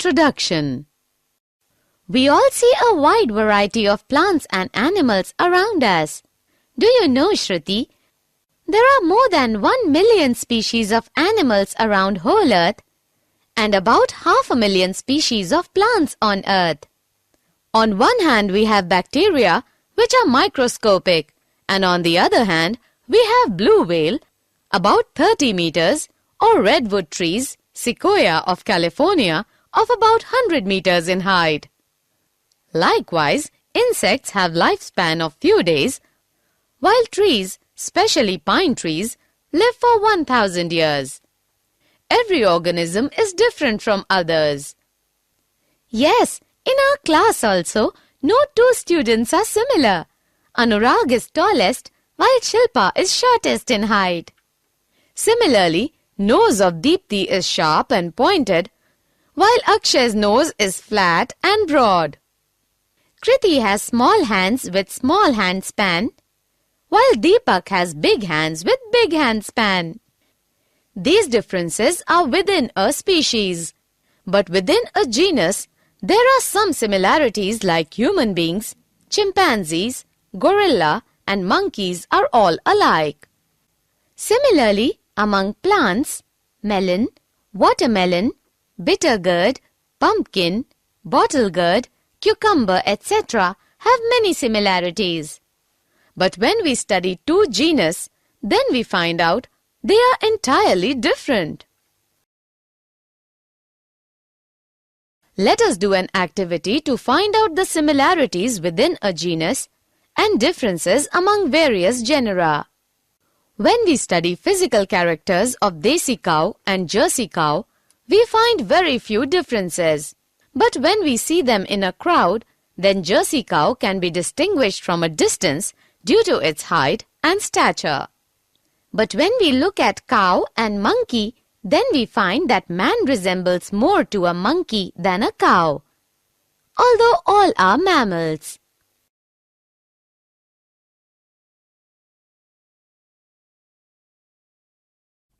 Introduction. We all see a wide variety of plants and animals around us. Do you know, Shruti? There are more than 1 million species of animals around whole Earth and about 500,000 species of plants on Earth. On one hand, we have bacteria, which are microscopic, and on the other hand, we have blue whale, about 30 meters, or redwood trees, sequoia of California, of about 100 meters in height. Likewise, insects have lifespan of few days, while trees, especially pine trees, live for 1,000 years. Every organism is different from others. Yes, in our class also, no two students are similar. Anurag is tallest, while Shilpa is shortest in height. Similarly, nose of Deepthi is sharp and pointed, while Akshay's nose is flat and broad. Kriti has small hands with small hand span, while Deepak has big hands with big hand span. These differences are within a species, but within a genus, there are some similarities like human beings, chimpanzees, gorilla, and monkeys are all alike. Similarly, among plants, melon, watermelon, bitter gourd, pumpkin, bottle gourd, cucumber, etc. have many similarities. But when we study two genus, then we find out they are entirely different. Let us do an activity to find out the similarities within a genus and differences among various genera. When we study physical characters of Desi cow and Jersey cow, we find very few differences. But when we see them in a crowd, then Jersey cow can be distinguished from a distance due to its height and stature. But when we look at cow and monkey, then we find that man resembles more to a monkey than a cow, although all are mammals.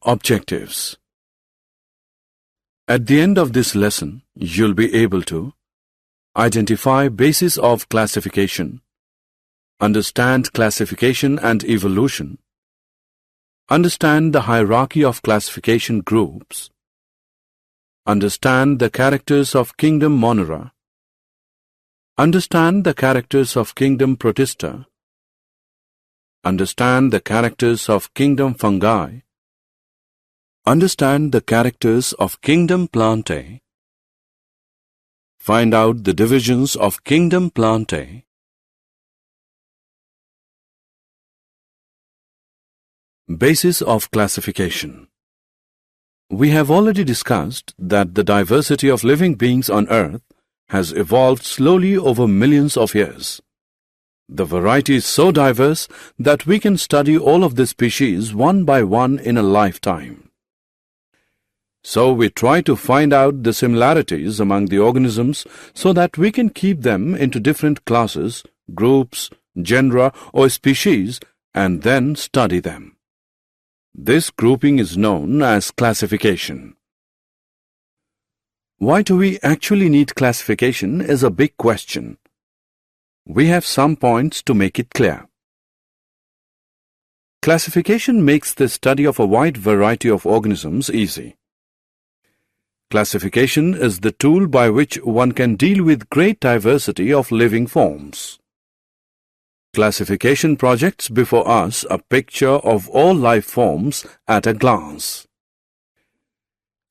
Objectives. At the end of this lesson, you'll be able to identify basis of classification, understand classification and evolution, understand the hierarchy of classification groups, understand the characters of kingdom Monera, understand the characters of kingdom Protista, understand the characters of kingdom Fungi, understand the characters of kingdom Plantae, find out the divisions of kingdom Plantae, basis of classification. We have already discussed that the diversity of living beings on Earth has evolved slowly over millions of years. The variety is so diverse that we can study all of the species one by one in a lifetime. So we try to find out the similarities among the organisms so that we can keep them into different classes, groups, genera or species and then study them. This grouping is known as classification. Why do we actually need classification is a big question. We have some points to make it clear. Classification makes the study of a wide variety of organisms easy. Classification is the tool by which one can deal with great diversity of living forms. Classification projects before us a picture of all life forms at a glance.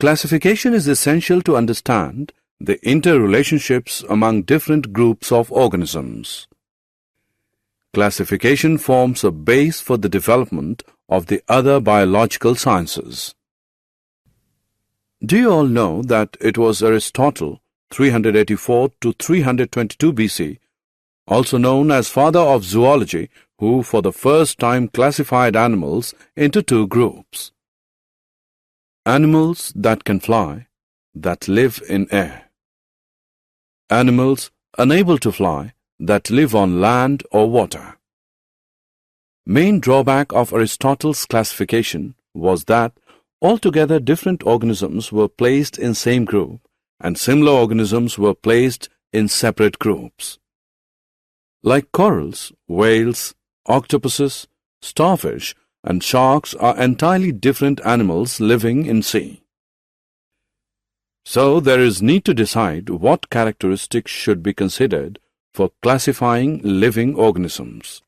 Classification is essential to understand the interrelationships among different groups of organisms. Classification forms a base for the development of the other biological sciences. Do you all know that it was Aristotle, 384 to 322 BC, also known as father of zoology, who for the first time classified animals into two groups? Animals that can fly, that live in air. Animals unable to fly, that live on land or water. Main drawback of Aristotle's classification was that altogether different organisms were placed in same group and similar organisms were placed in separate groups. Like corals, whales, octopuses, starfish, and sharks are entirely different animals living in sea. So there is need to decide what characteristics should be considered for classifying living organisms.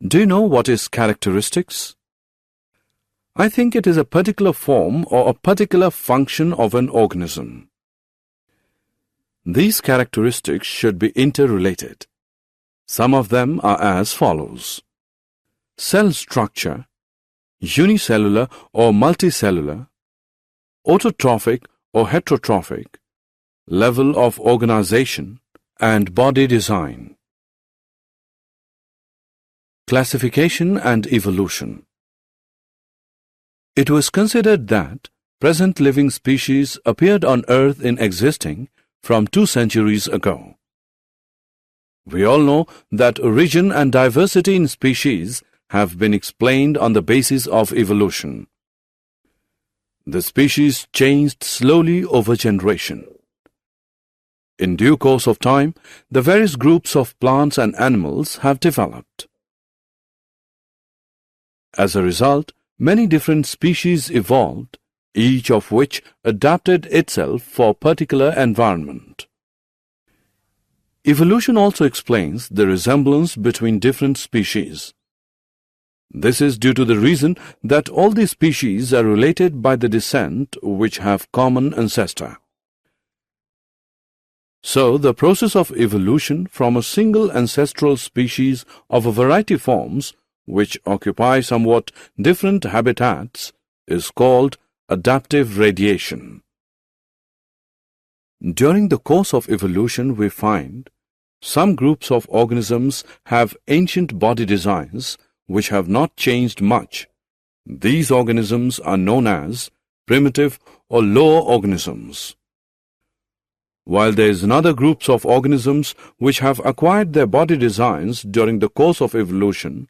Do you know what is characteristics? I think it is a particular form or a particular function of an organism. These characteristics should be interrelated. Some of them are as follows: cell structure, unicellular or multicellular, autotrophic or heterotrophic, level of organization, and body design. Classification and evolution. It was considered that present living species appeared on Earth in existing from 2 centuries ago. We all know that origin and diversity in species have been explained on the basis of evolution. The species changed slowly over generation. In due course of time, the various groups of plants and animals have developed. As a result, many different species evolved, each of which adapted itself for a particular environment. Evolution also explains the resemblance between different species. This is due to the reason that all these species are related by the descent which have common ancestor. So, the process of evolution from a single ancestral species of a variety forms which occupy somewhat different habitats is called adaptive radiation. During the course of evolution, we find some groups of organisms have ancient body designs which have not changed much. These organisms are known as primitive or lower organisms. While there is another groups of organisms which have acquired their body designs during the course of evolution,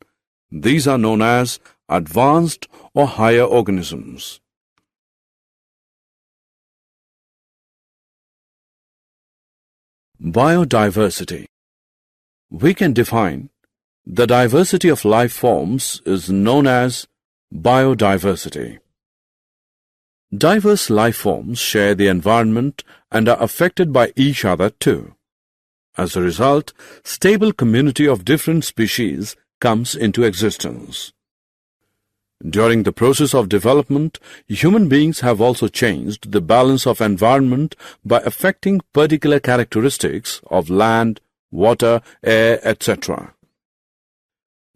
these are known as advanced or higher organisms. Biodiversity. We can define the diversity of life forms is known as biodiversity. Diverse life forms share the environment and are affected by each other too. As a result, stable community of different species comes into existence. During the process of development, human beings have also changed the balance of environment by affecting particular characteristics of land, water, air, etc.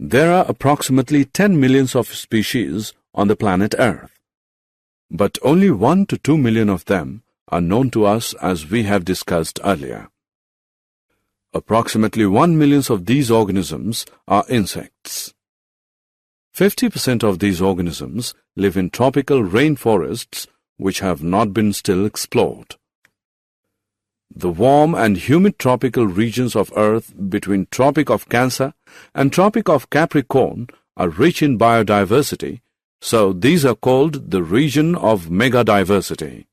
There are approximately 10 million of species on the planet Earth, but only 1 to 2 million of them are known to us, as we have discussed earlier. Approximately 1 million of these organisms are insects. 50% of these organisms live in tropical rainforests which have not been still explored. The warm and humid tropical regions of Earth between Tropic of Cancer and Tropic of Capricorn are rich in biodiversity, so these are called the region of megadiversity.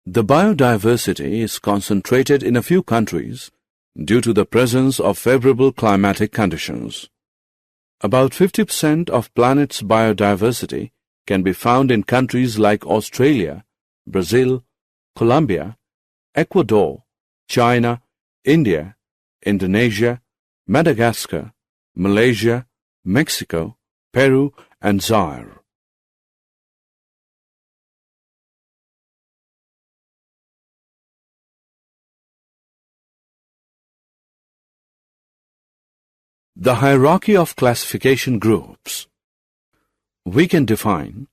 The biodiversity is concentrated in a few countries due to the presence of favorable climatic conditions. About 50% of planet's biodiversity can be found in countries like Australia, Brazil, Colombia, Ecuador, China, India, Indonesia, Madagascar, Malaysia, Mexico, Peru, and Zaire. The hierarchy of classification groups. We can define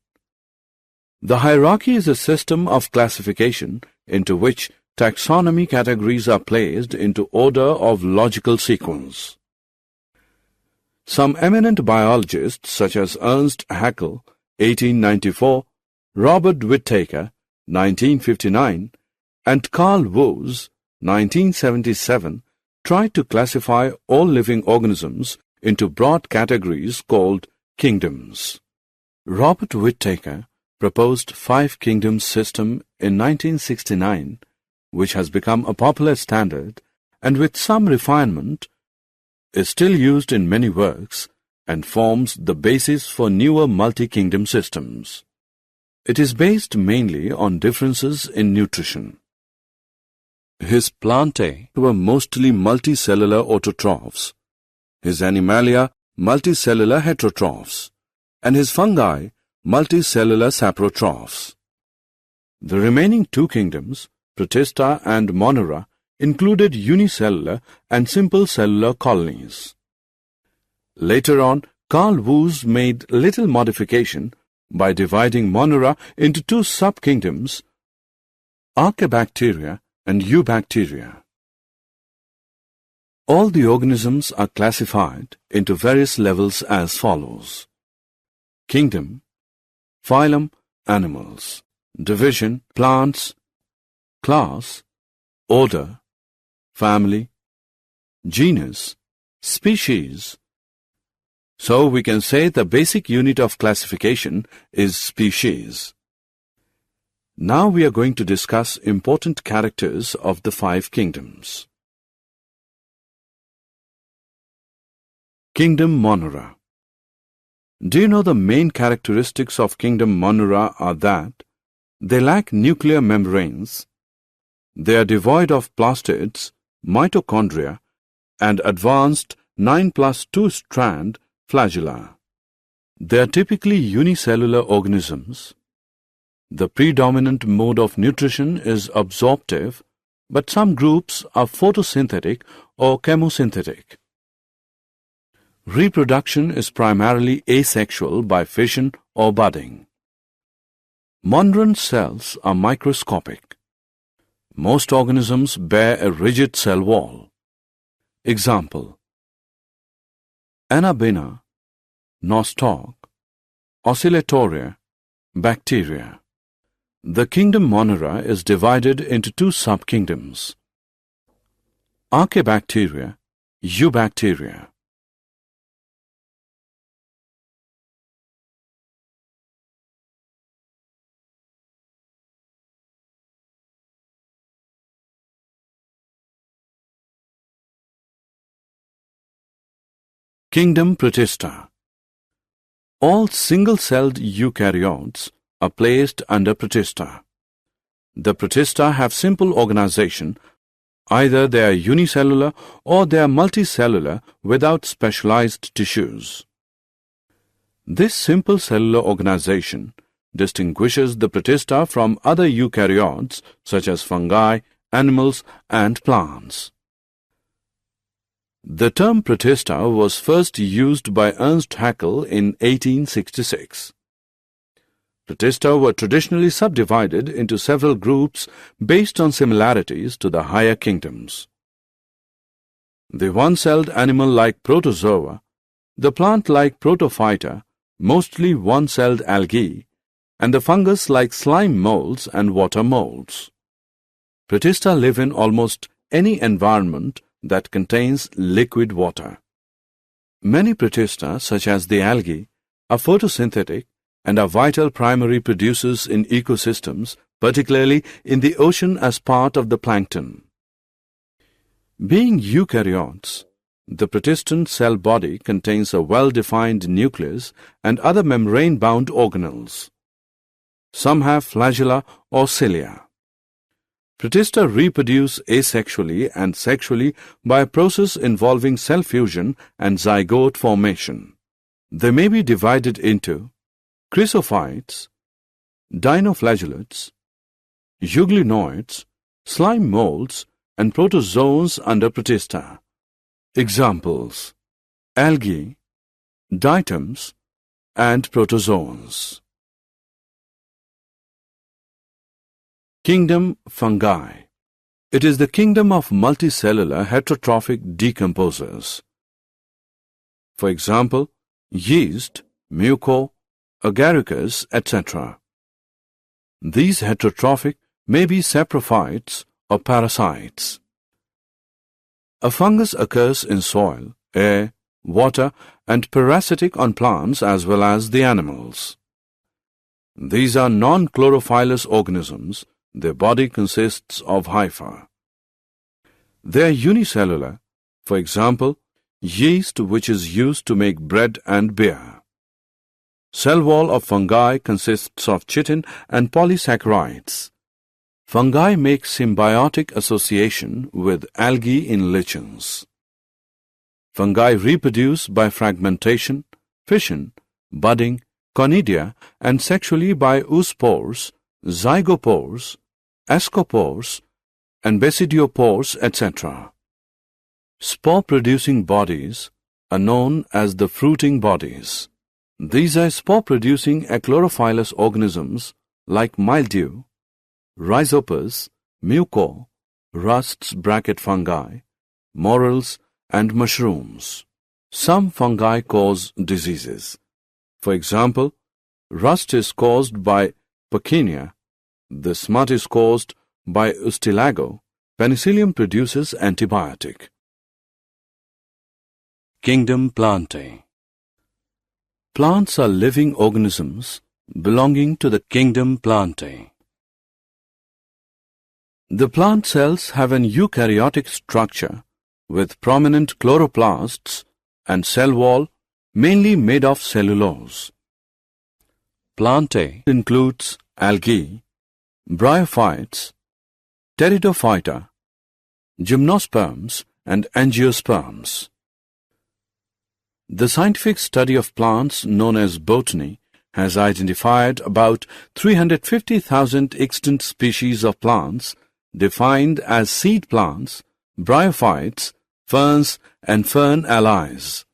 the hierarchy is a system of classification into which taxonomy categories are placed into order of logical sequence. Some eminent biologists such as Ernst Haeckel, 1894, Robert Whittaker, 1959, and Carl Woese, 1977, tried to classify all living organisms into broad categories called kingdoms. Robert Whittaker proposed five kingdoms system in 1969, which has become a popular standard and with some refinement is still used in many works and forms the basis for newer multi-kingdom systems. It is based mainly on differences in nutrition. His plantae were mostly multicellular autotrophs, his animalia multicellular heterotrophs, and his fungi multicellular saprotrophs. The remaining two kingdoms, Protista and Monera, included unicellular and simple cellular colonies. Later on, Carl Woese made little modification by dividing Monera into two sub-kingdoms, Archaebacteria and Eubacteria. All the organisms are classified into various levels as follows: kingdom, phylum, animals; division, plants; class, order; family; genus, species. So we can say the basic unit of classification is species. Now we are going to discuss important characters of the five kingdoms. Kingdom Monera. Do you know the main characteristics of Kingdom Monera are that they lack nuclear membranes, they are devoid of plastids, mitochondria, and advanced 9+2 strand flagella. They are typically unicellular organisms. The predominant mode of nutrition is absorptive, but some groups are photosynthetic or chemosynthetic. Reproduction is primarily asexual by fission or budding. Moneran cells are microscopic. Most organisms bear a rigid cell wall. Example: Anabaena, nostoc, oscillatoria, bacteria. The kingdom Monera is divided into two sub-kingdoms: Archaebacteria, Eubacteria. Kingdom Protista. All single-celled eukaryotes are placed under Protista. The Protista have simple organization. Either they are unicellular or they are multicellular without specialized tissues. This simple cellular organization distinguishes the Protista from other eukaryotes such as fungi, animals, and plants. The term Protista was first used by Ernst Haeckel in 1866. Protista were traditionally subdivided into several groups based on similarities to the higher kingdoms. The one-celled animal-like protozoa, the plant-like protophyta, mostly one-celled algae, and the fungus-like slime molds and water molds. Protista live in almost any environment that contains liquid water. Many Protista, such as the algae, are photosynthetic and are vital primary producers in ecosystems, particularly in the ocean as part of the plankton. Being eukaryotes, the Protistan cell body contains a well-defined nucleus and other membrane-bound organelles. Some have flagella or cilia. Protista reproduce asexually and sexually by a process involving cell fusion and zygote formation. They may be divided into chrysophytes, dinoflagellates, euglenoids, slime molds, and protozoans under Protista. Examples: algae, diatoms, and protozoans. Kingdom Fungi. It is the kingdom of multicellular heterotrophic decomposers. For example, yeast, muco, agaricus, etc. These heterotrophic may be saprophytes or parasites. A fungus occurs in soil, air, water, and parasitic on plants as well as the animals. These are non-chlorophyllous organisms. Their body consists of hypha. They are unicellular. For example, yeast, which is used to make bread and beer. Cell wall of fungi consists of chitin and polysaccharides. Fungi make symbiotic association with algae in lichens. Fungi reproduce by fragmentation, fission, budding, conidia, and sexually by oospores, zygopores, ascopores, and basidiopores, etc. Spore-producing bodies are known as the fruiting bodies. These are spore-producing achlorophyllous organisms like mildew, rhizopus, muco, rusts fungi, morels, and mushrooms. Some fungi cause diseases. For example, rust is caused by Puccinia, the smut is caused by Ustilago, penicillium produces antibiotic. Kingdom Plantae. Plants are living organisms belonging to the kingdom Plantae. The plant cells have an eukaryotic structure with prominent chloroplasts and cell wall mainly made of cellulose. Plantae includes algae, bryophytes, pteridophyta, gymnosperms, and angiosperms. The scientific study of plants known as botany has identified about 350,000 extant species of plants defined as seed plants, bryophytes, ferns, and fern allies.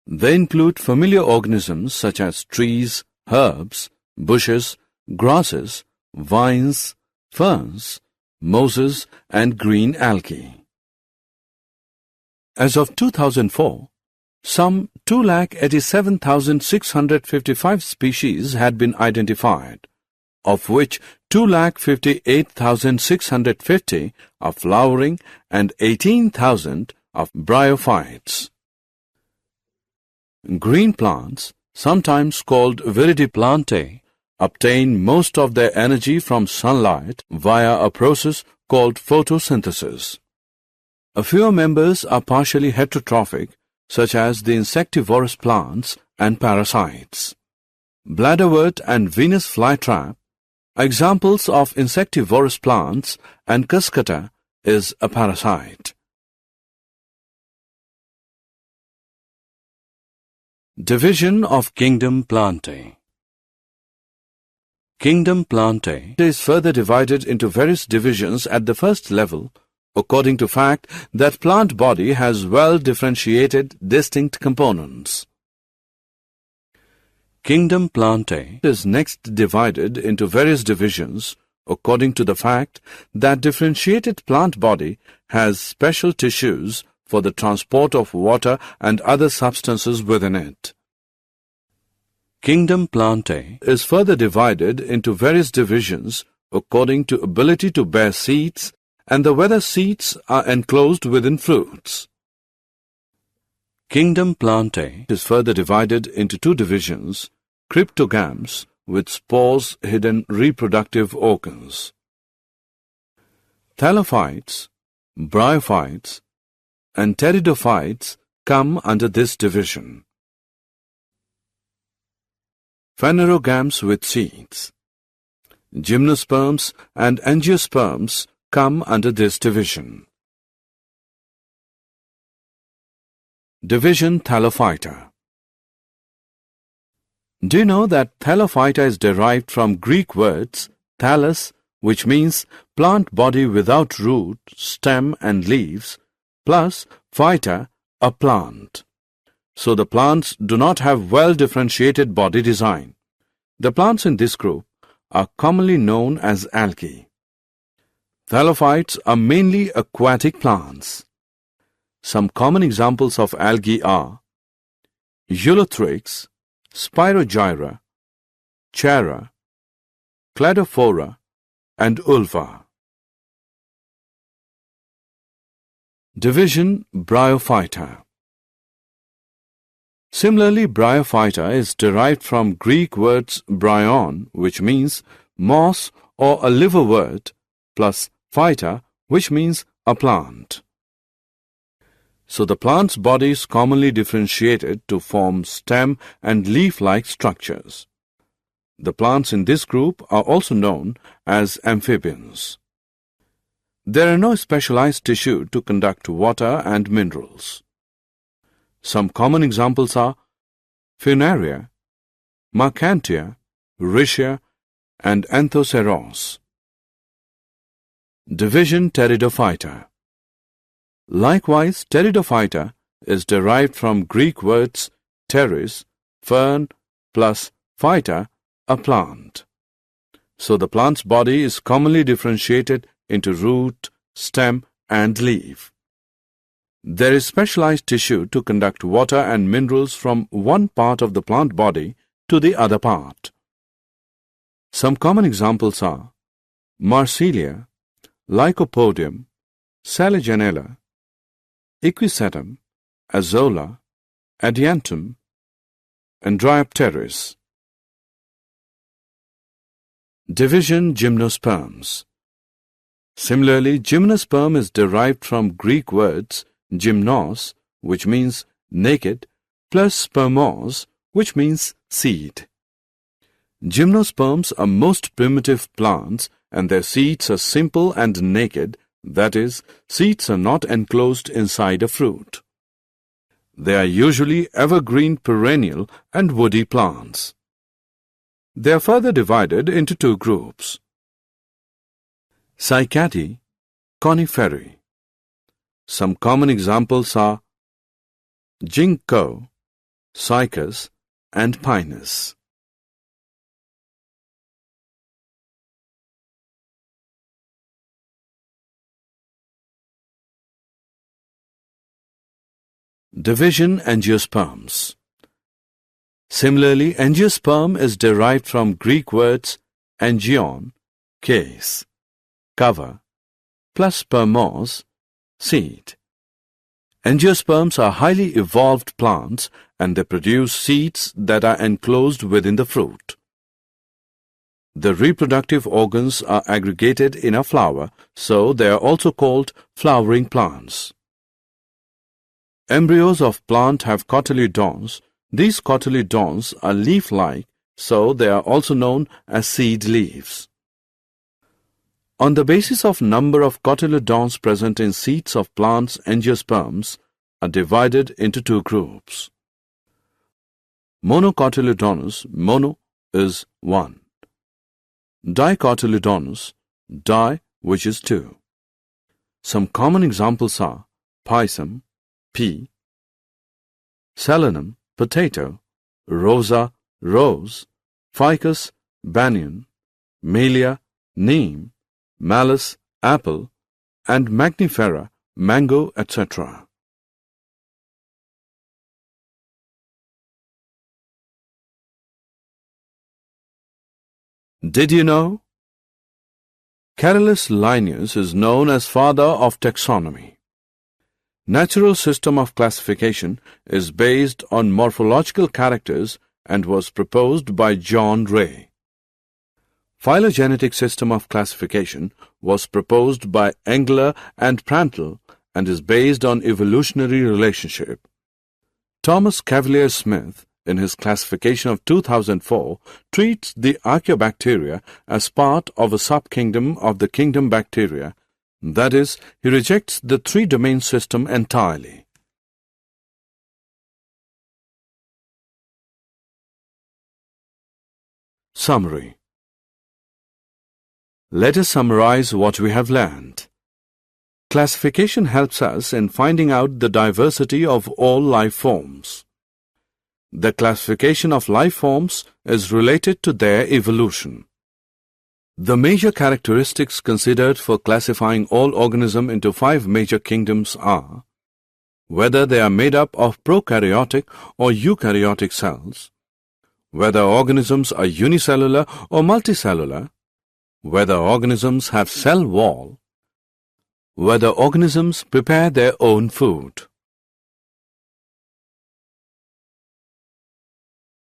They include familiar organisms such as trees, herbs, bushes, grasses, vines, ferns, mosses, and green algae. As of 2004, some 287,655 species had been identified, of which 258,650 are flowering and 18,000 are bryophytes. Green plants, sometimes called viridiplantae, obtain most of their energy from sunlight via a process called photosynthesis. A few members are partially heterotrophic, such as the insectivorous plants and parasites. Bladderwort and Venus flytrap are examples of insectivorous plants, and cuscuta is a parasite. Division of Kingdom Plantae. Kingdom Plantae is further divided into various divisions at the first level, according to fact that plant body has well-differentiated distinct components. Kingdom Plantae is next divided into various divisions according to the fact that differentiated plant body has special tissues for the transport of water and other substances within it. Kingdom Plantae is further divided into various divisions according to ability to bear seeds and the whether seeds are enclosed within fruits. Kingdom Plantae is further divided into two divisions, cryptogams with spores hidden reproductive organs. Thallophytes, bryophytes, and pteridophytes come under this division. Phanerogams with seeds. Gymnosperms and angiosperms come under this division. Division Thallophyta. Do you know that Thallophyta is derived from Greek words thallus, which means plant body without root, stem and leaves, plus phyta, a plant. So the plants do not have well-differentiated body design. The plants in this group are commonly known as algae. Thallophytes are mainly aquatic plants. Some common examples of algae are Eulothrix, Spirogyra, Chara, Cladophora, and Ulva. Division Bryophyta. Similarly, bryophyta is derived from Greek words bryon, which means moss or a liverwort, plus phyta, which means a plant. So the plant's body is commonly differentiated to form stem and leaf-like structures. The plants in this group are also known as amphibians. There are no specialized tissue to conduct water and minerals. Some common examples are Funaria, Marcantia, Rhytia, and Anthoceros. Division Pteridophyta. Likewise, Pteridophyta is derived from Greek words pteris, fern, plus phyta, a plant. So the plant's body is commonly differentiated into root, stem, and leaf. There is specialized tissue to conduct water and minerals from one part of the plant body to the other part. Some common examples are Marsilia, Lycopodium, Saligenella, Equisetum, Azolla, Adiantum, and Dryopteris. Division Gymnosperms. Similarly, gymnosperm is derived from Greek words gymnos, which means naked, plus spermos, which means seed. Gymnosperms are most primitive plants and their seeds are simple and naked, that is, seeds are not enclosed inside a fruit. They are usually evergreen perennial and woody plants. They are further divided into two groups. Cycadi, Coniferae. Some common examples are ginkgo, cycas, and pinus. Division Angiosperms. Similarly, angiosperm is derived from Greek words angion, case, cover, plus spermos, seed. Angiosperms are highly evolved plants and they produce seeds that are enclosed within the fruit. The reproductive organs are aggregated in a flower, so they are also called flowering plants. Embryos of plant have cotyledons. These cotyledons are leaf-like, so they are also known as seed leaves. On the basis of number of cotyledons present in seeds of plants, angiosperms are divided into two groups. Monocotyledonous, mono is 1. Dicotyledonous, di, which is 2. Some common examples are pisum, pea, solanum, potato, rosa, rose, ficus, banyan, melia, neem, malus, apple, and magnifera, mango, etc. Did you know? Carolus Linnaeus is known as father of taxonomy. Natural system of classification is based on morphological characters and was proposed by John Ray. Phylogenetic system of classification was proposed by Engler and Prantl and is based on evolutionary relationship. Thomas Cavalier Smith, in his classification of 2004, treats the Archaeobacteria as part of a subkingdom of the kingdom Bacteria. That is, he rejects the three-domain system entirely. Summary. Let us summarize what we have learned. Classification helps us in finding out the diversity of all life forms. The classification of life forms is related to their evolution. The major characteristics considered for classifying all organisms into 5 major kingdoms are whether they are made up of prokaryotic or eukaryotic cells, whether organisms are unicellular or multicellular, whether organisms have cell wall, whether organisms prepare their own food.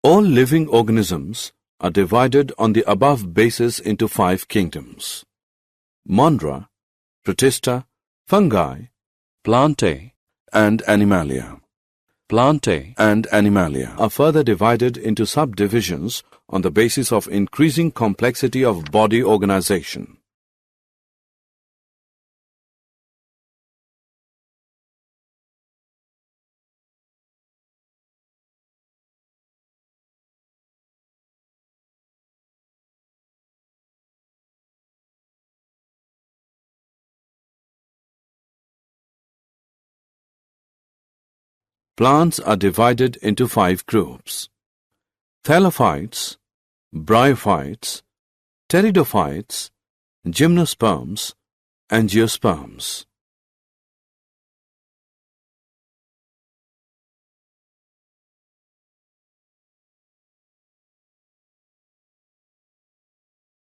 All living organisms are divided on the above basis into 5 kingdoms: Monera, Protista, Fungi, Plantae, and Animalia. Plantae and Animalia are further divided into subdivisions on the basis of increasing complexity of body organization. Plants are divided into 5 groups: Thallophytes, Bryophytes, Pteridophytes, Gymnosperms, Angiosperms.